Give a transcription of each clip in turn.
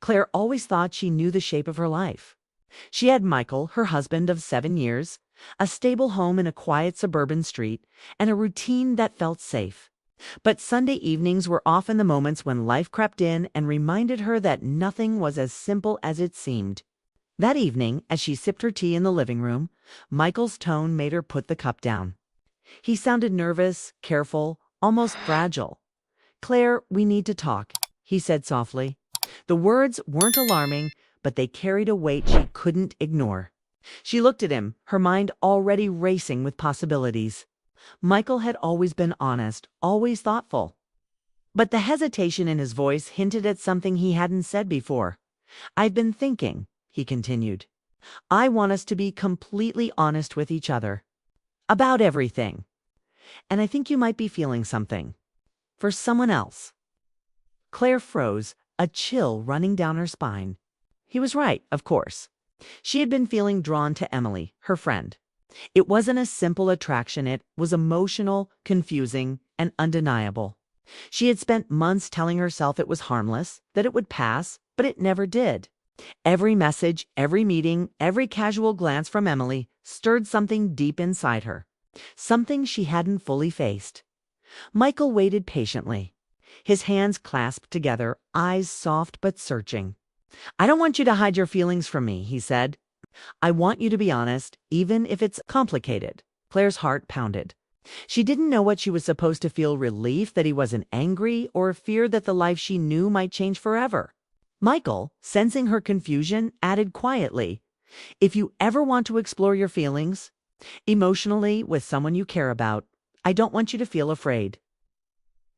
Claire always thought she knew the shape of her life. She had Michael, her husband of 7 years, a stable home in a quiet suburban street, and a routine that felt safe. But Sunday evenings were often the moments when life crept in and reminded her that nothing was as simple as it seemed. That evening, as she sipped her tea in the living room, Michael's tone made her put the cup down. He sounded nervous, careful, almost fragile. "Claire, we need to talk," he said softly. The words weren't alarming, but they carried a weight she couldn't ignore. She looked at him, her mind already racing with possibilities. Michael had always been honest, always thoughtful. But the hesitation in his voice hinted at something he hadn't said before. "I've been thinking," he continued. "I want us to be completely honest with each other. About everything. And I think you might be feeling something. For someone else." Claire froze, a chill running down her spine. He was right, of course. She had been feeling drawn to Emily, her friend. It wasn't a simple attraction, it was emotional, confusing, and undeniable. She had spent months telling herself it was harmless, that it would pass, but it never did. Every message, every meeting, every casual glance from Emily stirred something deep inside her, something she hadn't fully faced. Michael waited patiently, his hands clasped together, eyes soft but searching. "I don't want you to hide your feelings from me," he said. "I want you to be honest, even if it's complicated." Claire's heart pounded. She didn't know what she was supposed to feel: relief that he wasn't angry, or fear that the life she knew might change forever. Michael, sensing her confusion, added quietly, "If you ever want to explore your feelings emotionally with someone you care about, I don't want you to feel afraid."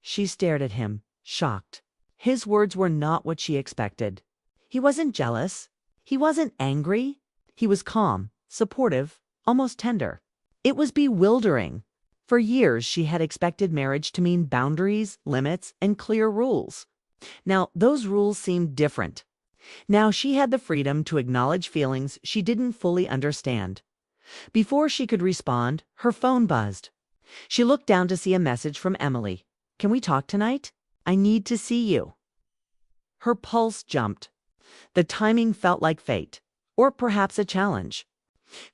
She stared at him, shocked. His words were not what she expected. He wasn't jealous. He wasn't angry. He was calm, supportive, almost tender. It was bewildering. For years, she had expected marriage to mean boundaries, limits, and clear rules. Now, those rules seemed different. Now she had the freedom to acknowledge feelings she didn't fully understand. Before she could respond, her phone buzzed. She looked down to see a message from Emily. "Can we talk tonight? I need to see you." Her pulse jumped. The timing felt like fate, or perhaps a challenge.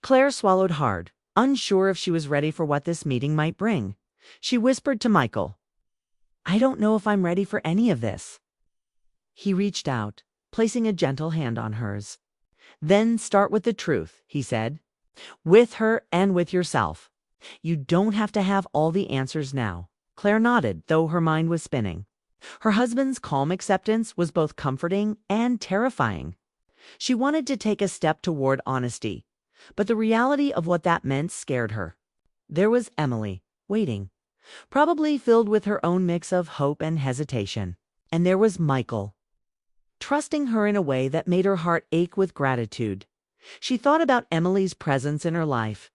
Claire swallowed hard, unsure if she was ready for what this meeting might bring. She whispered to Michael, "I don't know if I'm ready for any of this." He reached out, placing a gentle hand on hers. "Then start with the truth," he said. "With her and with yourself. You don't have to have all the answers now." Claire nodded, though her mind was spinning. Her husband's calm acceptance was both comforting and terrifying. She wanted to take a step toward honesty, but the reality of what that meant scared her. There was Emily, waiting, probably filled with her own mix of hope and hesitation. And there was Michael, trusting her in a way that made her heart ache with gratitude. She thought about Emily's presence in her life.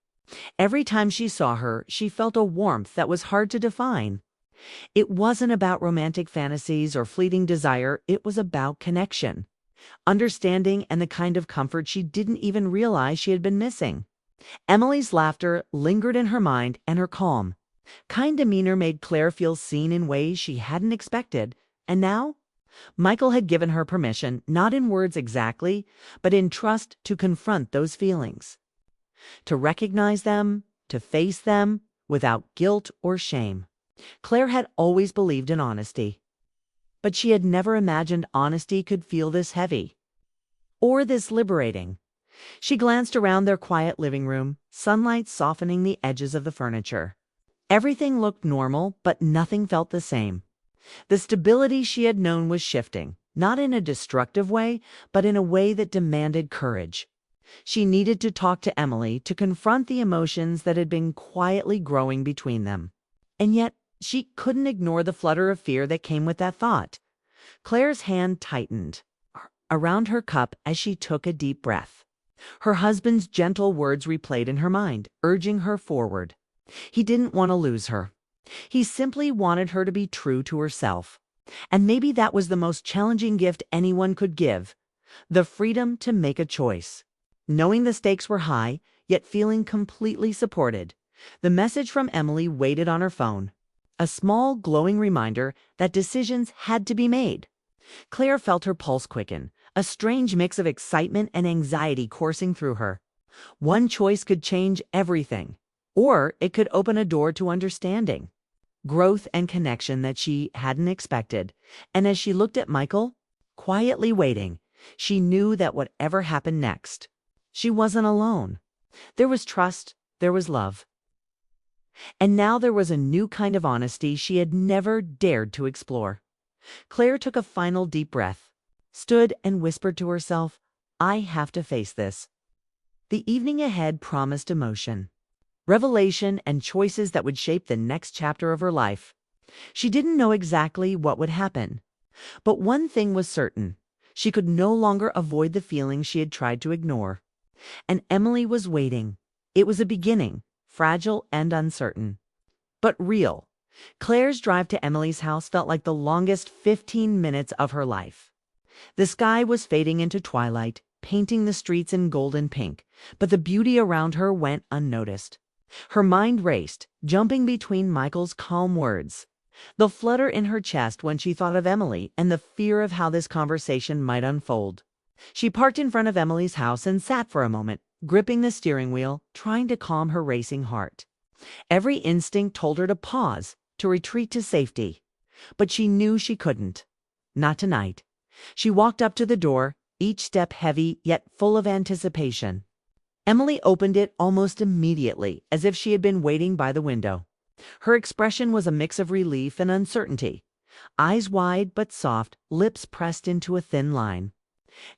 Every time she saw her, she felt a warmth that was hard to define. It wasn't about romantic fantasies or fleeting desire, it was about connection, understanding, and the kind of comfort she didn't even realize she had been missing. Emily's laughter lingered in her mind, and her calm, kind demeanor made Claire feel seen in ways she hadn't expected. And now, Michael had given her permission, not in words exactly, but in trust, to confront those feelings, to recognize them, to face them without guilt or shame. Claire had always believed in honesty, but she had never imagined honesty could feel this heavy or this liberating. She glanced around their quiet living room, sunlight softening the edges of the furniture. Everything looked normal, but nothing felt the same. The stability she had known was shifting, not in a destructive way, but in a way that demanded courage. She needed to talk to Emily to confront the emotions that had been quietly growing between them. And yet, she couldn't ignore the flutter of fear that came with that thought. Claire's hand tightened around her cup as she took a deep breath. Her husband's gentle words replayed in her mind, urging her forward. He didn't want to lose her. He simply wanted her to be true to herself. And maybe that was the most challenging gift anyone could give, the freedom to make a choice. Knowing the stakes were high, yet feeling completely supported, the message from Emily waited on her phone. A small, glowing reminder that decisions had to be made. Claire felt her pulse quicken, a strange mix of excitement and anxiety coursing through her. One choice could change everything, or it could open a door to understanding, growth and connection that she hadn't expected. And as she looked at Michael, quietly waiting, she knew that whatever happened next, she wasn't alone. There was trust, there was love. And now there was a new kind of honesty she had never dared to explore. Claire took a final deep breath, stood and whispered to herself, "I have to face this." The evening ahead promised emotion, revelation, and choices that would shape the next chapter of her life. She didn't know exactly what would happen, but one thing was certain. She could no longer avoid the feelings she had tried to ignore. And Emily was waiting. It was a beginning, fragile and uncertain, but real. Claire's drive to Emily's house felt like the longest 15 minutes of her life. The sky was fading into twilight, painting the streets in gold and pink, but the beauty around her went unnoticed. Her mind raced, jumping between Michael's calm words, the flutter in her chest when she thought of Emily, and the fear of how this conversation might unfold. She parked in front of Emily's house and sat for a moment, gripping the steering wheel, trying to calm her racing heart. Every instinct told her to pause, to retreat to safety. But she knew she couldn't. Not tonight. She walked up to the door, each step heavy yet full of anticipation. Emily opened it almost immediately, as if she had been waiting by the window. Her expression was a mix of relief and uncertainty. Eyes wide but soft, lips pressed into a thin line.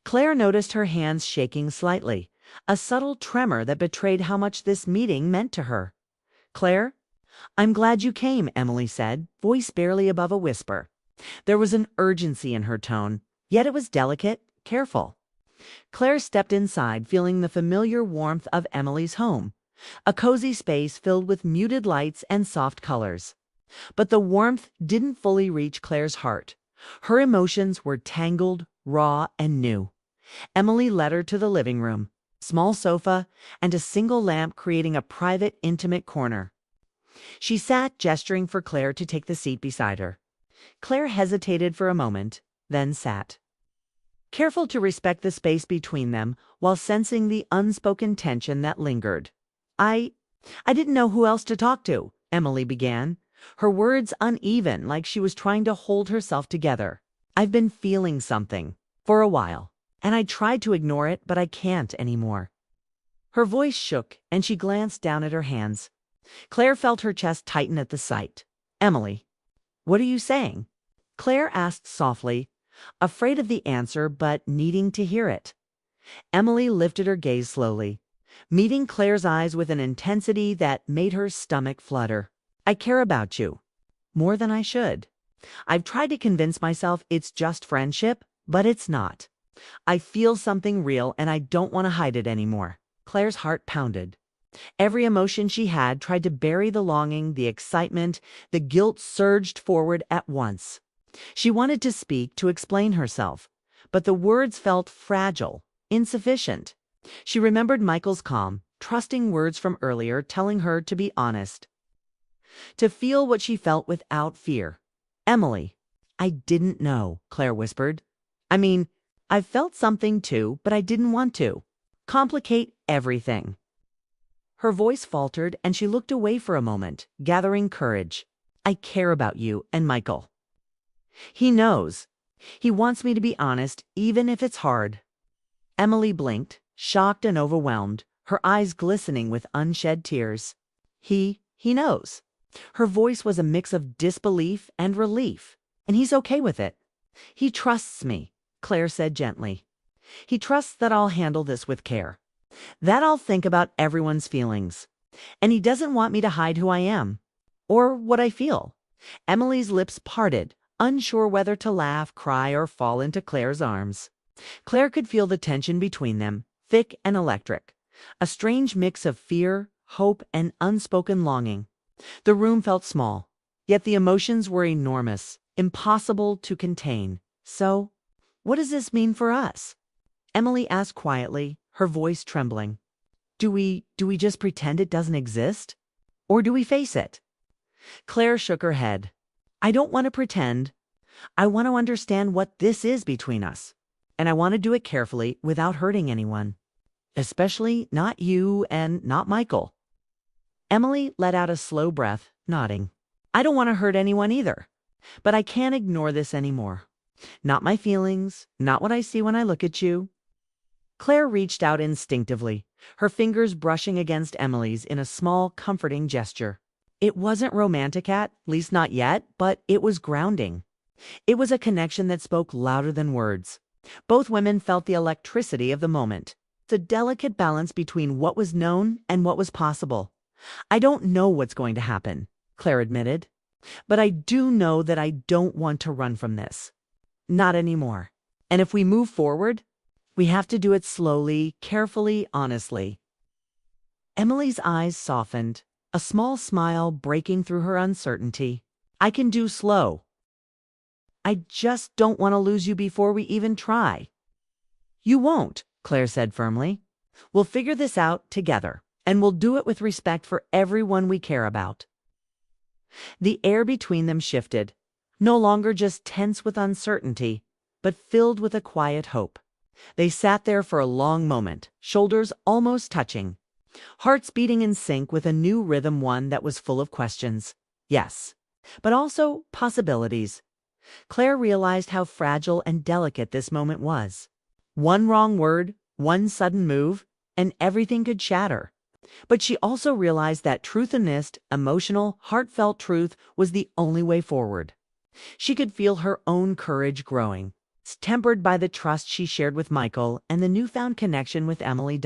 Claire noticed her hands shaking slightly, a subtle tremor that betrayed how much this meeting meant to her. "Claire, I'm glad you came," Emily said, voice barely above a whisper. There was an urgency in her tone, yet it was delicate, careful. Claire stepped inside, feeling the familiar warmth of Emily's home, a cozy space filled with muted lights and soft colors. But the warmth didn't fully reach Claire's heart. Her emotions were tangled, raw, and new. Emily led her to the living room, small sofa, and a single lamp creating a private, intimate corner. She sat, gesturing for Claire to take the seat beside her. Claire hesitated for a moment, then sat, careful to respect the space between them while sensing the unspoken tension that lingered. I didn't know who else to talk to," Emily began, her words uneven, like she was trying to hold herself together. "I've been feeling something for a while, and I tried to ignore it, but I can't anymore." Her voice shook, and she glanced down at her hands. Claire felt her chest tighten at the sight. "Emily, what are you saying?" Claire asked softly, afraid of the answer but needing to hear it. Emily lifted her gaze slowly, meeting Claire's eyes with an intensity that made her stomach flutter. "I care about you, more than I should. I've tried to convince myself it's just friendship, but it's not. I feel something real and I don't want to hide it anymore." Claire's heart pounded. Every emotion she had tried to bury the longing, the excitement, the guilt surged forward at once. She wanted to speak, to explain herself, but the words felt fragile, insufficient. She remembered Michael's calm, trusting words from earlier telling her to be honest, to feel what she felt without fear. "Emily, I didn't know," Claire whispered. I've felt something too, but I didn't want to complicate everything." Her voice faltered, and she looked away for a moment, gathering courage. "I care about you and Michael. He knows. He wants me to be honest, even if it's hard." Emily blinked, shocked and overwhelmed, her eyes glistening with unshed tears. He knows." Her voice was a mix of disbelief and relief. "And he's okay with it. He trusts me," Claire said gently. "He trusts that I'll handle this with care, that I'll think about everyone's feelings. And he doesn't want me to hide who I am, or what I feel." Emily's lips parted, unsure whether to laugh, cry, or fall into Claire's arms. Claire could feel the tension between them, thick and electric, a strange mix of fear, hope, and unspoken longing. The room felt small, yet the emotions were enormous, impossible to contain. "So, what does this mean for us?" Emily asked quietly, her voice trembling. Do we just pretend it doesn't exist? Or do we face it?" Claire shook her head. "I don't want to pretend. I want to understand what this is between us. And I want to do it carefully without hurting anyone. Especially not you and not Michael. Emily let out a slow breath, nodding. I don't want to hurt anyone either. But I can't ignore this anymore. Not my feelings, not what I see when I look at you. Claire reached out instinctively, her fingers brushing against Emily's in a small, comforting gesture. It wasn't romantic at least not yet, but it was grounding. It was a connection that spoke louder than words. Both women felt the electricity of the moment, the delicate balance between what was known and what was possible. I don't know what's going to happen, Claire admitted, but I do know that I don't want to run from this. Not anymore. And if we move forward, we have to do it slowly, carefully, honestly. Emily's eyes softened, a small smile breaking through her uncertainty. I can do slow. I just don't want to lose you before we even try. You won't, Claire said firmly. We'll figure this out together, and we'll do it with respect for everyone we care about. The air between them shifted, no longer just tense with uncertainty, but filled with a quiet hope. They sat there for a long moment, shoulders almost touching, hearts beating in sync with a new rhythm, one that was full of questions. Yes, but also possibilities. Claire realized how fragile and delicate this moment was. One wrong word, one sudden move, and everything could shatter. But she also realized that truth in this, emotional, heartfelt truth was the only way forward. She could feel her own courage growing, tempered by the trust she shared with Michael and the newfound connection with Emily.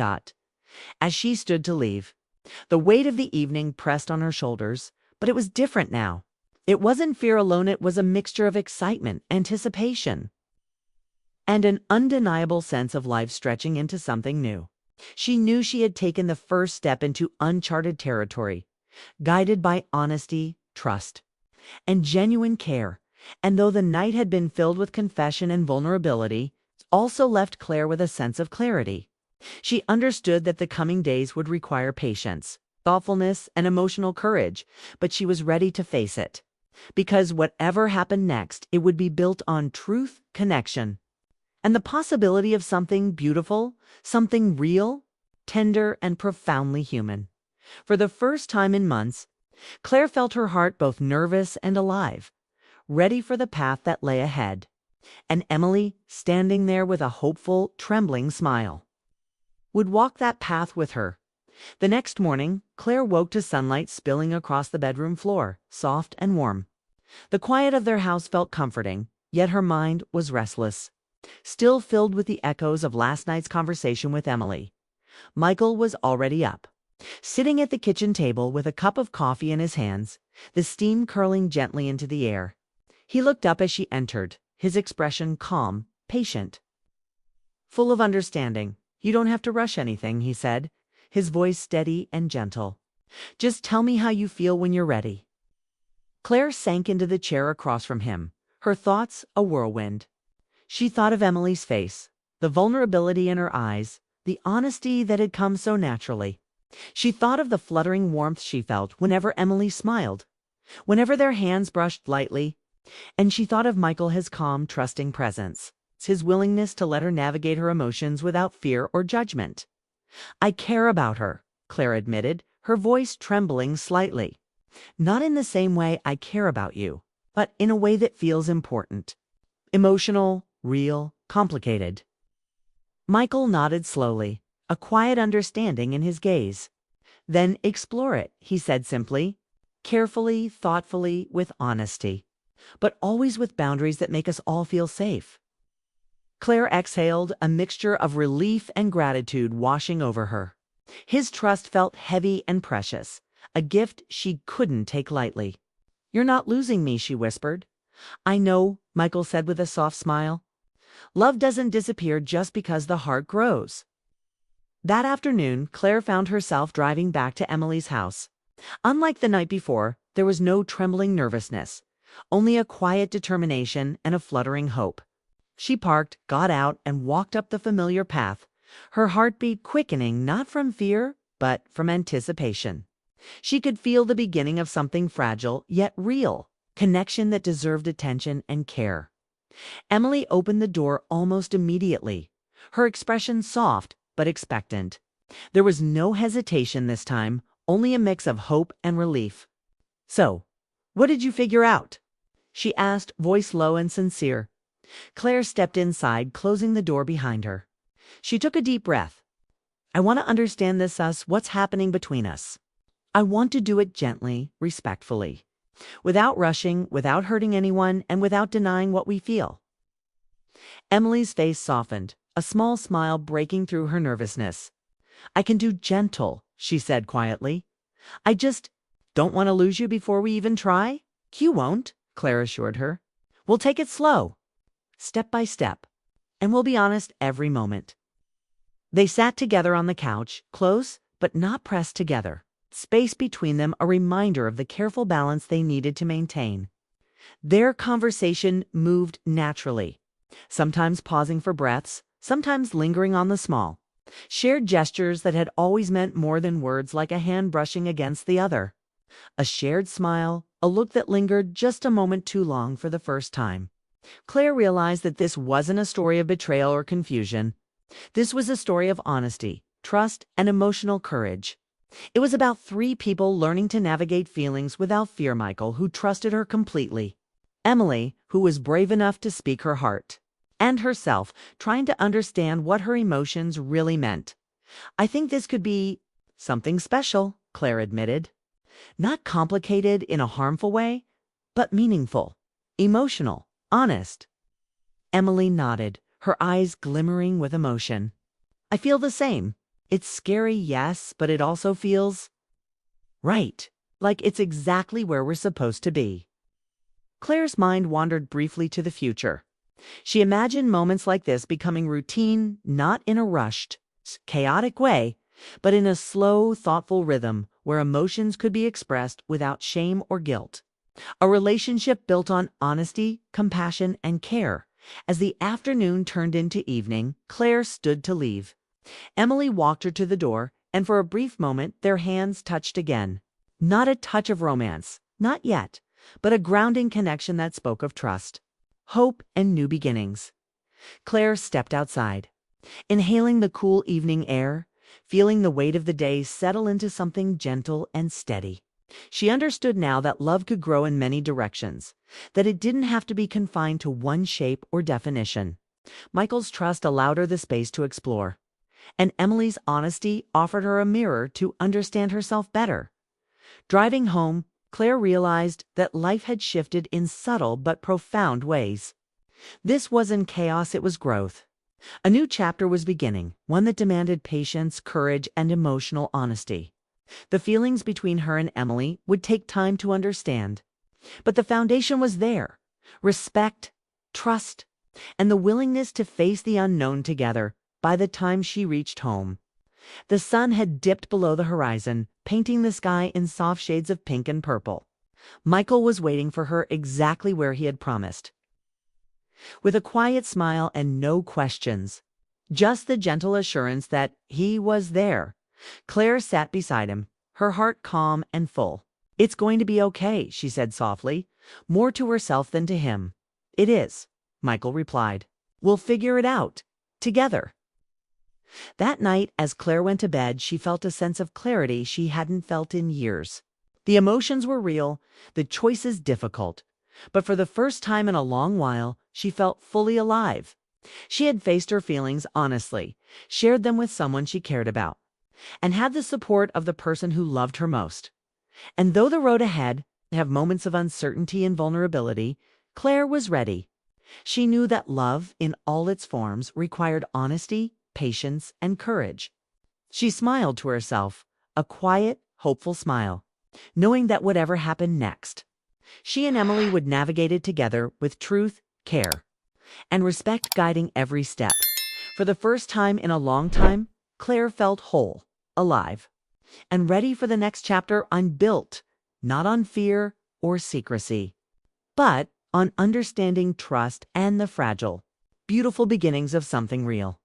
As she stood to leave, the weight of the evening pressed on her shoulders, but it was different now. It wasn't fear alone, it was a mixture of excitement, anticipation, and an undeniable sense of life stretching into something new. She knew she had taken the first step into uncharted territory, guided by honesty, trust, and genuine care. And though the night had been filled with confession and vulnerability, it also left Claire with a sense of clarity. She understood that the coming days would require patience, thoughtfulness, and emotional courage, but she was ready to face it. Because whatever happened next, it would be built on truth, connection, and the possibility of something beautiful, something real, tender, and profoundly human. For the first time in months, Claire felt her heart both nervous and alive, ready for the path that lay ahead, and Emily, standing there with a hopeful, trembling smile, would walk that path with her. The next morning, Claire woke to sunlight spilling across the bedroom floor, soft and warm. The quiet of their house felt comforting, yet her mind was restless, still filled with the echoes of last night's conversation with Emily. Michael was already up, sitting at the kitchen table with a cup of coffee in his hands, the steam curling gently into the air. He looked up as she entered, his expression calm, patient, full of understanding. You don't have to rush anything, he said, his voice steady and gentle. Just tell me how you feel when you're ready. Claire sank into the chair across from him, her thoughts a whirlwind. She thought of Emily's face, the vulnerability in her eyes, the honesty that had come so naturally. She thought of the fluttering warmth she felt whenever Emily smiled, whenever their hands brushed lightly, and she thought of Michael, his calm, trusting presence, his willingness to let her navigate her emotions without fear or judgment. I care about her, Claire admitted, her voice trembling slightly. Not in the same way I care about you, but in a way that feels important. Emotional, real, complicated. Michael nodded slowly, a quiet understanding in his gaze. Then explore it, he said simply, carefully, thoughtfully, with honesty, but always with boundaries that make us all feel safe. Claire exhaled, a mixture of relief and gratitude washing over her. His trust felt heavy and precious, a gift she couldn't take lightly. You're not losing me, she whispered. I know, Michael said with a soft smile. Love doesn't disappear just because the heart grows. That afternoon, Claire found herself driving back to Emily's house. Unlike the night before, there was no trembling nervousness, only a quiet determination and a fluttering hope. She parked, got out, and walked up the familiar path, her heartbeat quickening not from fear, but from anticipation. She could feel the beginning of something fragile, yet real. connection that deserved attention and care. Emily opened the door almost immediately, her expression soft but expectant. There was no hesitation this time, only a mix of hope and relief. "So, what did you figure out?" she asked, voice low and sincere. Claire stepped inside, closing the door behind her. She took a deep breath. "I want to understand what's happening between us. I want to do it gently, respectfully, without rushing, without hurting anyone, and without denying what we feel." Emily's face softened, a small smile breaking through her nervousness. "I can do gentle," she said quietly. "I just don't want to lose you before we even try." "You won't," Claire assured her. "We'll take it slow, step by step, and we'll be honest every moment." They sat together on the couch, close but not pressed together. Space between them a reminder of the careful balance they needed to maintain. Their conversation moved naturally, sometimes pausing for breaths, sometimes lingering on the small, shared gestures that had always meant more than words, like a hand brushing against the other. A shared smile, a look that lingered just a moment too long for the first time. Claire realized that this wasn't a story of betrayal or confusion. This was a story of honesty, trust, and emotional courage. It was about three people learning to navigate feelings without fear. Michael, who trusted her completely. Emily, who was brave enough to speak her heart. And herself, trying to understand what her emotions really meant. "I think this could be something special," Claire admitted. "Not complicated in a harmful way, but meaningful, emotional, honest." Emily nodded, her eyes glimmering with emotion. "I feel the same. It's scary, yes, but it also feels right, like it's exactly where we're supposed to be." Claire's mind wandered briefly to the future. She imagined moments like this becoming routine, not in a rushed, chaotic way, but in a slow, thoughtful rhythm where emotions could be expressed without shame or guilt. A relationship built on honesty, compassion, and care. As the afternoon turned into evening, Claire stood to leave. Emily walked her to the door, and for a brief moment their hands touched again. Not a touch of romance, not yet, but a grounding connection that spoke of trust, hope, and new beginnings. Claire stepped outside, inhaling the cool evening air, feeling the weight of the day settle into something gentle and steady. She understood now that love could grow in many directions, that it didn't have to be confined to one shape or definition. Michael's trust allowed her the space to explore, and Emily's honesty offered her a mirror to understand herself better. Driving home, Claire realized that life had shifted in subtle but profound ways. This wasn't chaos, it was growth. A new chapter was beginning, one that demanded patience, courage, and emotional honesty. The feelings between her and Emily would take time to understand, but the foundation was there: respect, trust, and the willingness to face the unknown together. By the time she reached home, the sun had dipped below the horizon, painting the sky in soft shades of pink and purple. Michael was waiting for her exactly where he had promised. With a quiet smile and no questions, just the gentle assurance that he was there, Claire sat beside him, her heart calm and full. "It's going to be okay," she said softly, more to herself than to him. "It is," Michael replied. "We'll figure it out, together." That night, as Claire went to bed, she felt a sense of clarity she hadn't felt in years. The emotions were real, the choices difficult, but for the first time in a long while, she felt fully alive. She had faced her feelings honestly, shared them with someone she cared about, and had the support of the person who loved her most. And though the road ahead have moments of uncertainty and vulnerability, Claire was ready. She knew that love, in all its forms, required honesty, patience, and courage. She smiled to herself, a quiet, hopeful smile, knowing that whatever happened next, she and Emily would navigate it together with truth, care, and respect guiding every step. For the first time in a long time, Claire felt whole, alive, and ready for the next chapter unbuilt, not on fear or secrecy, but on understanding, trust, and the fragile, beautiful beginnings of something real.